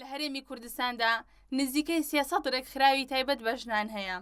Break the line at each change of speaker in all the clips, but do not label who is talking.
لە هەرێمی کوردستاندا نزیکەی 300 ڕێکخراوی تایبەت بە ژنان هەیە.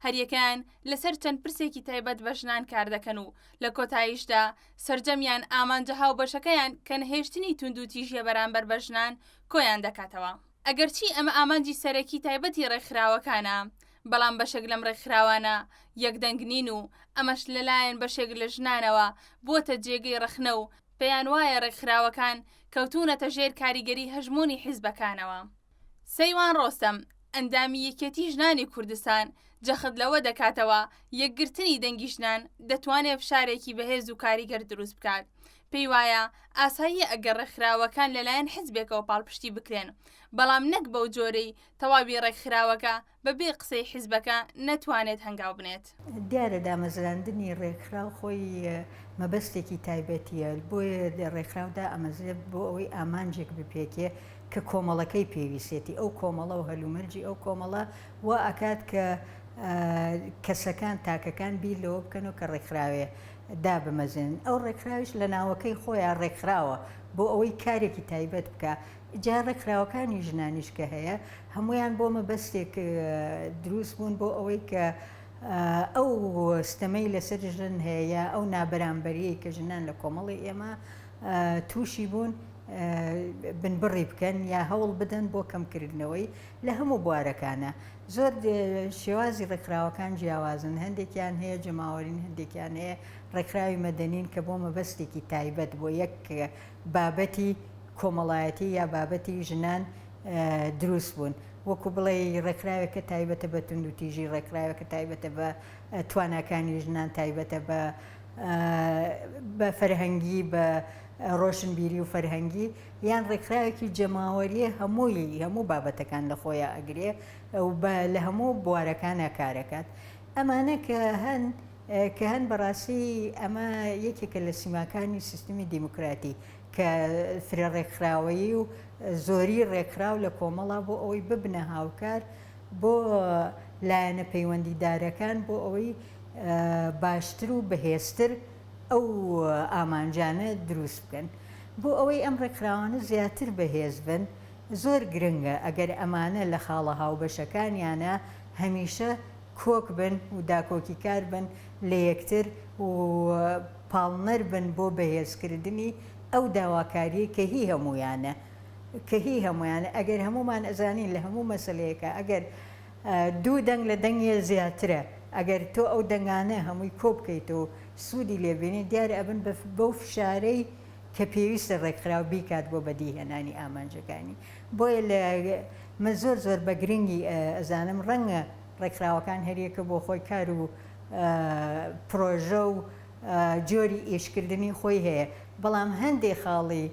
هەریەکان لەسەر چەند پرسێکی تایبەت بە ژنان کار دەکەن و لە کۆتاییشدا سەرجەمیان ئامانجە هاوبەشەکەیان کە نهێشتنی تونند و تیژیە بەرامبەر بە ژنان کۆیان دەکاتەوە. ئەگەرچی ئەمە ئامانجی سەرەکی تایبەتی ڕێکخراوەکانە، بەڵام بەشێک لەم ڕێکخراوانە یەکدەنگنین و ئەمەش لەلایەن بەشێک لە ژنانەوە بۆتە جێگەی ڕەخنە و پێیان وایە ڕێکخراوەکان کەوتونەتە ژێر کاریگەری هەژمۆنی حیزبەکانەوە. سەیوان ڕۆستەم ئەندامی یەکێتی ژنانی کوردستان جەخت لەوە دەکاتەوە یەکگرتنی دەنگی ژنان دەتوانێت فشارێکی بەهێز و کاریگەر دروست بکات. پێی وایە ئاساییە ئەگەر ڕێکخراوەکان لەلایەن حیزبێکەوە پاڵپشتی بکرێن، بەڵام نەک بەو جۆرەی تەواوی ڕێکخراوەکە بەبێ قسەی حیزبەکە نەتوانێت هەنگاو بنێت.
دیارە دامەزراندنی ڕێکخراو خۆی مەبەستێکی تایبەتیە، بۆیە ڕێکخراودا ئەمەزرێت بۆ ئەوەی ئامانجێک بپێکێ کە کۆمەڵەکەی پێویستێتی ئەو کۆمەڵە و هەلومەرجی ئەو کۆمەڵە وا ئەکات کە کەسەکان تاکەکان بیر لەوە بکەنەوە کە ڕێکخراوێ دا بمەزێن. ئەو ڕێکخراویش لە ناوەکەی خۆیان ڕێکخراوە بۆ ئەوەی کارێکی تایبەت بکە. جا ڕێکخراوەکانی ژنانیش کە هەیە هەمویان بۆ مەبەستێک دروست بوون بۆ ئەوەی کە ئەو ستەمەی لەسەر ژن هەیە، ئەو نابەرامبەریەی کە ژنان لە کۆمەڵی ئێمە تووشی بوون بنبڕی بکەن یا هەوڵ بدەن بۆ کەمکردنەوەی لە هەموو بوارەکانە. زۆر شێوازی ڕێکخراوەکان جیاوازن، هەندێکیان هەیە جەماوەرین، هەندێکیان هەیە ڕێکخراوی مەدەنین کە بۆ مەبەستێکی تایبەت بۆ یەک بابەتی کۆمەڵایەتی یا بابەتی ژنان دروست بوون. وەکو بڵێ ڕێکخراوێکە تایبەتە بە تونند و تیژی، ڕێکخراوێکە تایبەتە بە تواناکانی ژنان، تایبەتە بە فەرهەنگی، بە ڕۆشنبیری و فەرهەنگی، یان ڕێکخراوێکی جەماوەریە هەموو بابەتەکان لە خۆیان ئەگرێ و لە هەموو بوارەکانە کارەکات. ئەمانە کە هەن بەڕاستی ئەمە یەکێکە لە سیماکانی سیستمی دیموکراتی کە فرە ڕێکخراوەیی و زۆری ڕێکخراو لە کۆمەڵا بۆ ئەوەی ببنە هاوکار بۆ لایەنە پەیوەندیدارەکان بۆ ئەوەی باشتر و بەهێزتر ئەو ئامانجانە دروست بکەن. بۆ ئەوەی ئەم ڕێکخراوانە زیاتر بەهێز بن، زۆر گرنگە ئەگەر ئەمانە لە خاڵە هاوبەشەکانیانە هەمیشە کۆک بن و داکۆکی کار بن لە یەکتر و پاڵنەر بن بۆ بەهێزکردنی ئەو داواکاریە کە هی هەمویانە ئەگەر هەمومان ئەزانین لە هەموو مەسلەیەکە ئەگەر دوو دەنگ لە دەنگێ زیاترە، ئەگەر تۆ ئەو دەنگانە هەمووی کۆ بکەیتەوە سوودی لێبێنێت، دیارە ئەبن بەو فشارەی کە پێویستە ڕێکخراو بیکات بۆ بەدیهێنانی ئامانجەکانی. بۆیە من زۆر بە گرنگی ئەزانم ڕەنگە ڕێکخراوەکان هەریەکە بۆ خۆی کار و پرۆژە و جۆری ئیشکردنی خۆی هەیە، بەڵام هەندێک خاڵی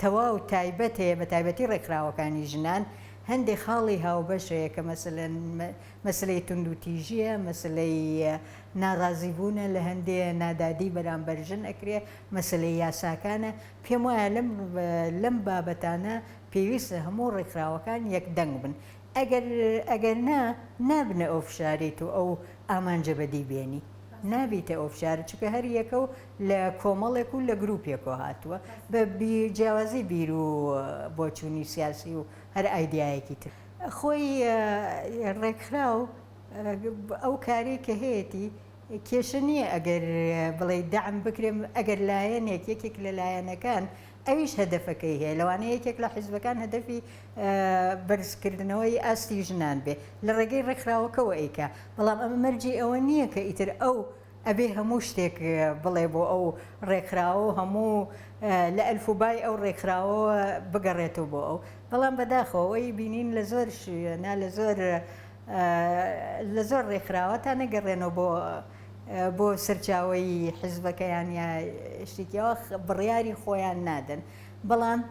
تەواو تایبەت هەیە بە تایبەتی ڕێکخراوەکانی ژنان، هەندێک خاڵی هاوبەش هەیە کە مەسلەی تونند و تیژیە، مەسلەی ناڕازیبوونە لە هەندێک نادادی بەرامبەر ژن ئەکرێ، مەسلەی یاساکانە. پێم وایە لەم بابەتانە پێویستە هەموو ڕێکخراوەکان یەکدەنگ بن. ئەگەر نابنە ئەو فشارێت و ئەو ئامانجە بەدی بێنی، نابیتە ئەو فشارە، چکە هەر یەکە و لە کۆمەڵێک و لە گروپێکەوە هاتووە بە جیاوازی بیر و بۆچوونی سیاسی و هەر ئایدیایەکی تر. خۆی ڕێکخراو ئەو کاری کە هەیەی کێشە نییە ئەگەر بڵێ دەعم بکرێم، ئەگەر لایەنێک یەکێک لە لایەنەکان ئەویش هەدەفەکەی هەیە، لەوانەیە یەکێک لە حیزبەکان هەدەفی بەرزکردنەوەی ئاستی ژنان بێ لە ڕێگەی ڕێکخراوەکەەوە ئەیکا، بەڵام ئەمە مەرجی ئەوە نییە کە ئیتر ئەو ئەبێ هەموو شتێک بڵێ بۆ ئەو ڕێکخراوە هەموو لە ئەلفوبای ئەو ڕێکخراوەوە بگەڕێتەوە بۆ ئەو. بەڵام بەداخەوەی بینین لە زۆر ڕێکخراوە تا نەگەڕێنەوە بۆ سەرچاوەی حیزبەکەیان یا شتێکیەوە بڕیاری خۆیان نادەن. بەڵام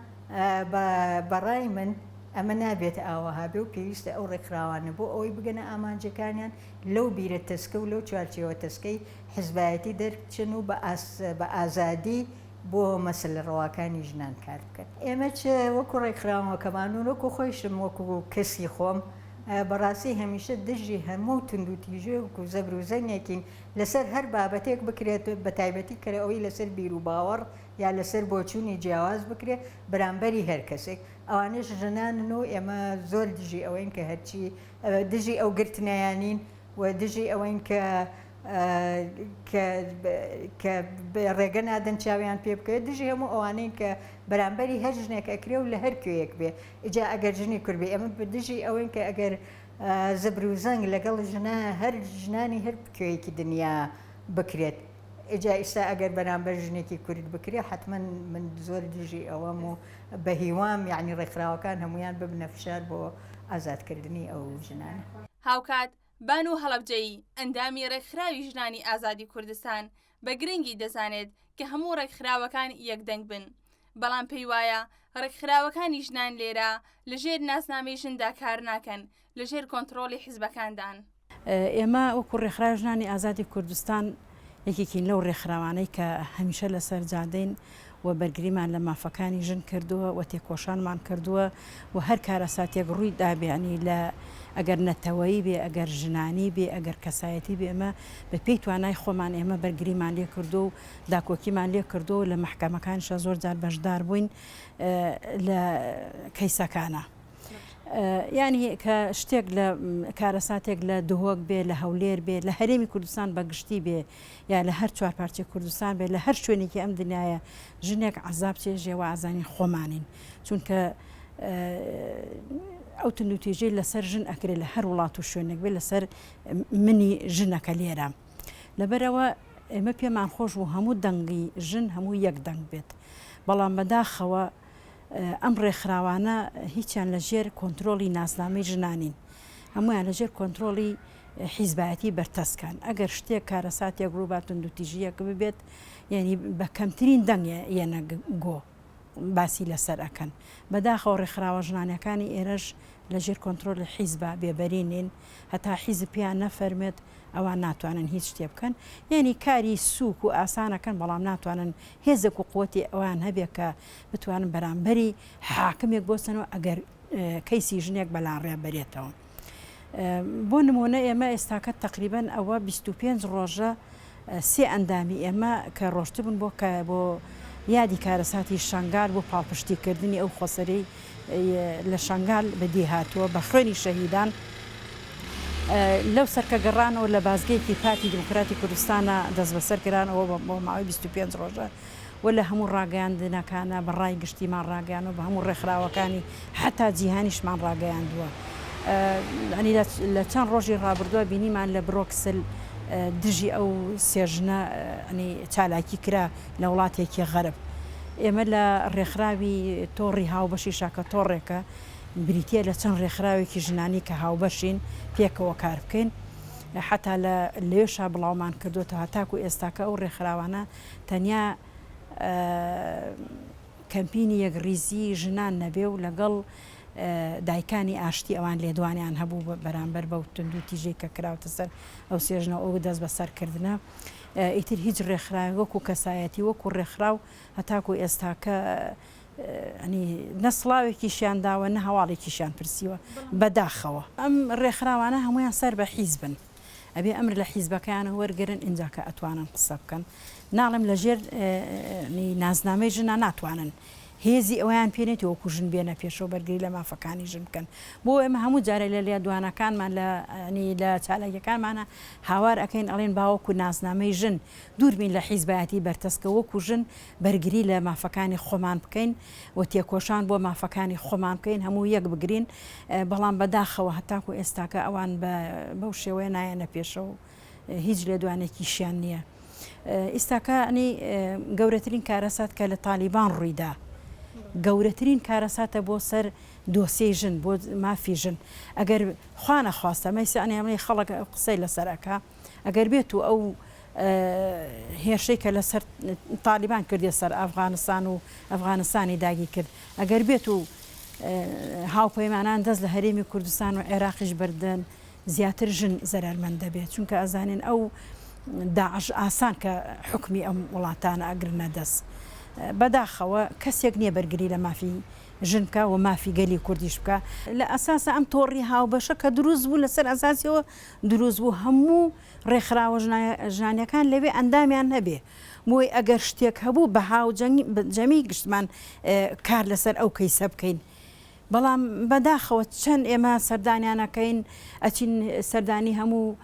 بەڕای من ئەمە نابێت ئاوەها بێ و پێویستە ئەو ڕێکخراوانە بۆ ئەوەی بگەنە ئامانجەکانیان لەو بیرە تەسکە و لەو چوارچێوە تەسکەی حیزبایەتی دەرچن و بە ئازادی بۆ مەسلە ڕەواکانی ژنان کار بکەن. ئێمە وەکو ڕێکخراوەکەمان و وەکو خۆیشم وەکو کەسی خۆم بەڕاستی هەمیشە دژی هەموو تونند و تیژێ و زەبر و زەنگێکین لەسەر هەر بابەتێک بکرێت بە تایبەتی کەرەوەی لەسەر بیر و باوەڕ یا لەسەر بۆچوونی جیاواز بکرێت بەرامبەری هەر کەسێک، ئەوانش ژنانن و ئێمە زۆر دژی ئەوەین کە هەرچی دژی ئەو گرتنیانین و دژی ئەوەین کە ڕێگە نادەن چاویان پێ بکەوێت دژی هەموو ئەوانەی کە بەرامبەری هەر ژنێک ئەکرێ و لە هەر کوێیەک بێ ئیجا ئەگەر ژنی کورد بێ ئەمە دژی ئەوەین کە ئەگەر زەبر و زەنگ لەگەڵ هەر ژنانی هەر کوێیەکی دنیا بکرێت ئجا ئیستا ئەگەر بەرامبەر ژنێکی کورد بکرێ حتمما من زۆر دژی ئەوەم و بە هیوام یعنی ڕێکخراوەکان هەمویان ببنە فشار بۆ ئازادکردنی ئەو ژنانە.
هاوکات بان و هەڵەبجەیی ئەندامی ڕێکخراوی ژنانی ئازادی کوردستان بە گرنگی دەزانێت کە هەموو ڕێکخراوەکان یەکدەنگ بن، بەڵام پێی وایە ڕێکخراوەکانی ژنان لێرە لەژێر ناسنامەی ژندا کار ناکەن لەژێر کۆنتڕۆلی حیزبەکاندان.
ئێمە وەکو ڕێکخراوی ژنانی ئازادی کوردستان یەکێکین لەو ڕێکخراوانەی کە هەمیشە لەسەر جادەین و بەرگریمان لە مافەکانی ژن کردووە و تێکۆشانمان کردووە و هەر کارەساتێک ڕووی دابیانی لە ئەگەر نەتەوەیی بێ ئەگەر ژنانی بێ ئەگەر کەسایەتی بێ ئەمە بە پێی توانای خۆمان ئێمە بەرگریمان لێ کردو و داکۆکیمان لێ کردو و لە محکەمەکانیشە زۆر جار بەشدار بووین لە کەیسەکانە. یعنی کە شتێک لە کارەساتێک لە دهۆک بێ لە هەولێر بێ لە هەرێمی کوردستان بەگشتی بێ یا لە هەر چوار پارچەی کوردستان بێ لە هەر شوێنێکی ئەم دنیاە ژنێک عەزاب چێژێوە ئازانی خۆمانین چونکە ئەو تونوتیژەی لەسەر ژن ئەکرێ لە هەر وڵات و شوێنێک بێ لەسەر منی ژنەکە لێرە لەبەرەوە ئێمە پێمان خۆش و هەموو دەنگی ژن هەموو یەک دەنگ بێت بەڵام بەداخەوە ئەم ڕێکخراوانە هیچیان لەژێر کۆنتڕۆلی ناسنامەی ژنانین هەمویان لەژێر کۆنتڕۆلی حیزبایەتی بەرتەسکان ئەگەر شتێک کارەساتێک ڕووباتون دوتیژیەک ببێت یعنی بە کەمترین دەنگ یەنە گۆ باسی لەسەر ئەکەن بەداخەوە ڕێکخراوە ژنانەکانی ئێرەش لەژێر کۆنتڕۆلی حیزبا بێبەرینین هەتا حیزب پیان نەفەرمێت ئەوان ناتوانن هیچ شتێ بکەن یعنی کاری سووک و ئاسانەکەن بەڵام ناتوانن هێزێک و قووەتی ئەوان هەبێ کە بتوانن بەرامبەری حاکمێک بۆسنەوە ئەگەر کەیسی ژنێک بەلان ڕێبەرێتەوە. بۆ نمونە ئێمە ئێستاکە تقریبەن ئەوە 25 ڕۆژە سێ ئەندامی ئێمە کە ڕۆشتبوون بۆ یادی کارەساتی شنگال بۆ پاڵپشتیکردنی ئەو خۆسەرەی لە شنگال بەدی هاتووە بە خوێنی شەهیدان لەو سەرکە گەڕانەوە لە بازگەیەکی پارتی دموکراتی کوردستانە دەست بەسەر کردانەوە بۆ ماوەی 25 ڕۆژە و لە هەموو ڕاگەیاندنەکانە بەڕای گشتیمان ڕاگەیانەوە بە هەموو ڕێکخراوەکانی حتا جیهانیشمان ڕاگەیاندووە. ئەنی لە چەند ڕۆژی ڕابردووە بینیمان لە برۆکسل دژی ئەو سێژنە چالاکی کرا لە وڵاتێکی غەرب. ئێمە لە ڕێکخراوی تۆڕی هاوبەشی شاکە تۆڕێکە بریتە لە چەند ڕێکخراوێکی ژنانی کە هاوبەشین پێکەوە کار بکەین حتا لە لێشا بڵاومان کردوێتەوە تاکو ئێستاکە ئەو ڕێکخراوانە تەنیا کەمپینی یەکریزی ژنان نەبێ و لەگەڵ دایکانی ئاشتی ئەوان لێدوانیان هەبوو بەرامبەر بەو تونندو تیژەی کە کراوتە سەر ئەو سێژنە ئەو دەست بەسەرکردنە ئیتر هیچ ڕێکخراوی وەکو کەسایەتی وەکو ڕێکخراو هەتاکو ئێستاکە نەسڵاوێکیشیان داوە نە هەواڵێکیشیان پرسیوە بەداخەوە ئەم ڕێکخراوانە هەمویان سەر بە حیزبن ئەبێ ئەمر لە حیزبەکانە وەرگرن ئینجاکە ئەتوانن قسە بکەن ناڵم لەژێر نازنامەی ژنە ناتوانن هێزی ئەویان پێنێتی وەکو ژن بێنە پێشەوە بەرگری لە مافەکانی ژن بکەن بۆ ئێمە هەموو جارە لە لێدوانەکانمان لە چالاکیەکانمانە هاوار ئەەکەین ئەڵێن باوەکو ناسنامەی ژن دووربین لە حیزبایەتی بەرتەسکە وەکو ژن بەرگری لە مافەکانی خۆمان بکەین و تێکۆشان بۆ مافەکانی خۆمان بکەین هەموو یەک بگرین بەڵام بەداخەوە هەتاکو ئێستاکە ئەوان بەو شێوەیە نایەنە پێشەوە هیچ لێدوانێکیشیان نییە. ئێستاکە گەورەترین کارەسات کە لە تالیبان ڕوویدا گەورەترین کارەساتە بۆ سەر دۆسیەی ژن بۆ مافی ژن ئەگەر خوا نەخواستە مەیسانیامەی خەڵک قسەی لەسەرەکە ئەگەر بێت و ئەو هێرشەی کە لەسەر تالیبان کردێ سەر ئەفغانستان و ئەفغانستانی داگی کرد ئەگەر بێت و هاوپەیمانان دەست لە هەرێمی کوردستان و عێراقیش بردن زیاتر ژن زەرمەند دەبێت چونکە ئەزانین ئەو داعش ئاسان کە حکمی ئەم وڵاتانە ئەگرنە دەست بەداخەوە کەسێک نییە بەرگری لە مافی ژن بکە و مافی گەلی کوردیش بکە لە ئەساسە ئەم تۆڕی هاوبەشە کە دروست بوو لەسەر ئەساسیەوە دروست بوو هەموو ڕێکخراوە ژنانەکان لەوێ ئەندامیان هەبێ بۆی ئەگەر شتێک هەبوو بە هاو جەمی گشتمان کار لەسەر ئەو کەیسە بکەین بەڵام بەداخەوە چەند ئێمە سەردانیانەکەین ئەچین سەردانی هەموو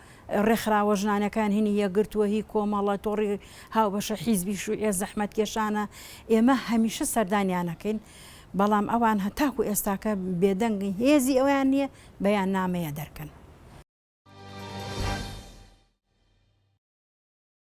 ڕێکخراوە ژنانەکان هینی یەگرتووە هی کۆمەڵە تۆڕی هاوبەشە حیزبی شوێ زەحمەت کێشانە ئێمە هەمیشە سەردانیانەکەین بەڵام ئەوان هەتاکو ئێستاکە بێدەنگی هێزی ئەویان نییە بەیان نامەیە دەرکەن.